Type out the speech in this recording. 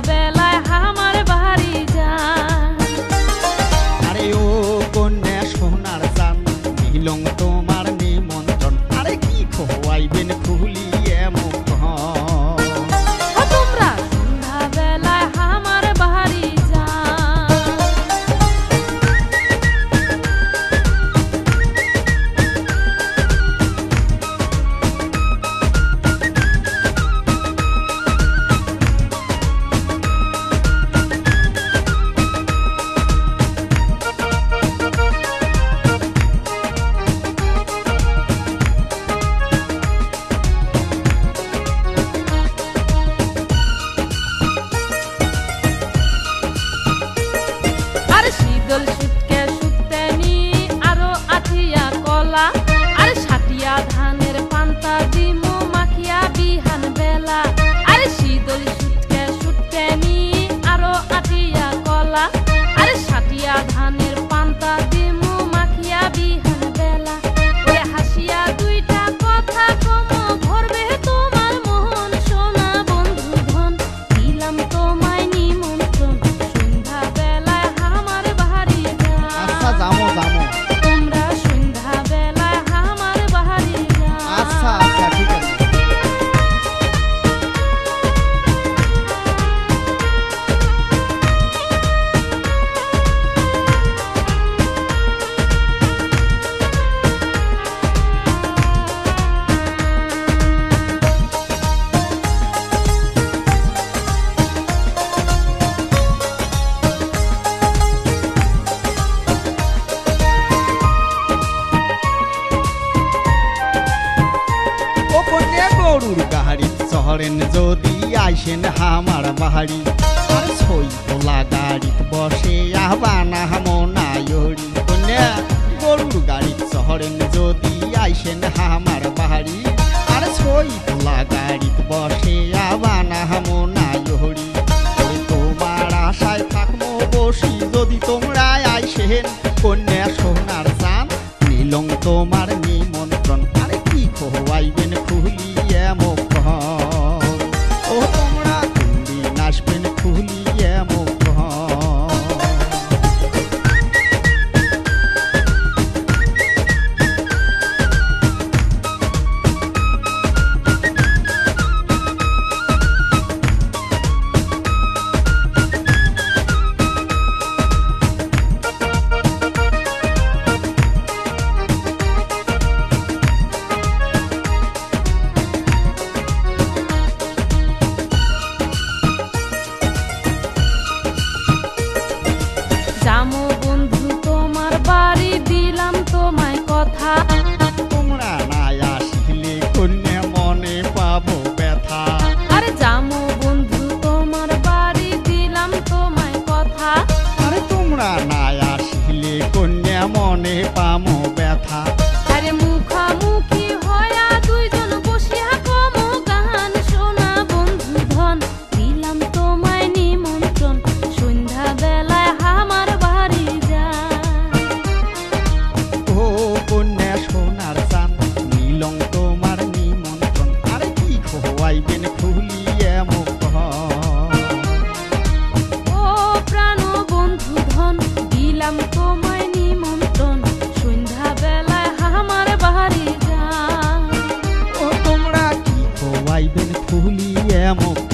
বেলায় আমার বাড়ি যান। আরে ও কন্যা সোনার চান দিলং তোমার নিমন্ত্রণ, আরে কি খোয়াইবেন খুলিয়ে মুখ। তোমরা সন্ধ্যা বেলায় আমার বাড়ি যান। শীতল সুটকে সুতেনি আরো আঠিয়া কলা, আরে সাটিয়া ধানের পান্তা দিমু মাখিয়া বিহান বেলা। আরে শীতল সুটকে সুতেনি আরো আঠিয়া কলা, আরে সাটিয়া ধানের পান্তা দিমু মাখিয়া বিহান বেলা। ওরে হাসিয়া দুইটা কথা কমো ভরবে তোমার মন, সোনা বন্ধু ধন দিলাম তোমায় নিমন্ত্রণ, সন্ধ্যা বেলায় আমার বাড়ি যান। আচ্ছা যামো যামো। তোমরা সন্ধ্যা বেলায় আমার বাড়ি যান। আচ্ছা আচ্ছা ঠিক আছে। গরুর গাড়ি শহরেন যদি আইসেন আমার বাহারি, আর ছই তোলা গাড়িত বসে আহবানা মনায়রি। কন্যা গরুর গাড়ি শহরেন যদি আইসেন আমার বাহারি, আর ছই তোলা গাড়িত বসে আহবানা মনায়রি। তোমার আশায় থাকবো বসি যদি তোমরা আইসেন, কন্যা সোনার চান নিলং তোমার নিমন্ত্রণ, আরে কি খোয়াইবেন খুলিয়ে মুখ। ও তোমরা কোনদিন আসবেন খুলিয়ে মুখ। যামো বন্ধু তোমার বাড়ি দিলাম তোমায় কথা, তোমরা না আসলে কন্যা মনে পাবো ব্যথা। আরে যামো বন্ধু তোমার বাড়ি দিলাম তোমায় কথা। আরে তোমরা না আসলে কন্যা মনে পাবো ব্যথা। আরে মুখামুখি হয়া দুইজন বসিয়া কমো গান, সোনা বন্ধু ধন দিলাম তোমায় নিমন্ত্রণ, সন্ধ্যা বেলায় আমার বাড়ি যান। ও কন্যা সোনার চান নিলং তোমার নিমন্ত্রণ, আরে কি খোয়াইবেন খুলিয়ে মুখ। ও প্রাণ বন্ধু ধন দিলাম তোমায় নিমন্ত্রণ, সন্ধ্যা বেলায় আমার বাড়ি যান। ও তোমরা কি খোয়াইবেন খুলিয়ে মুখ।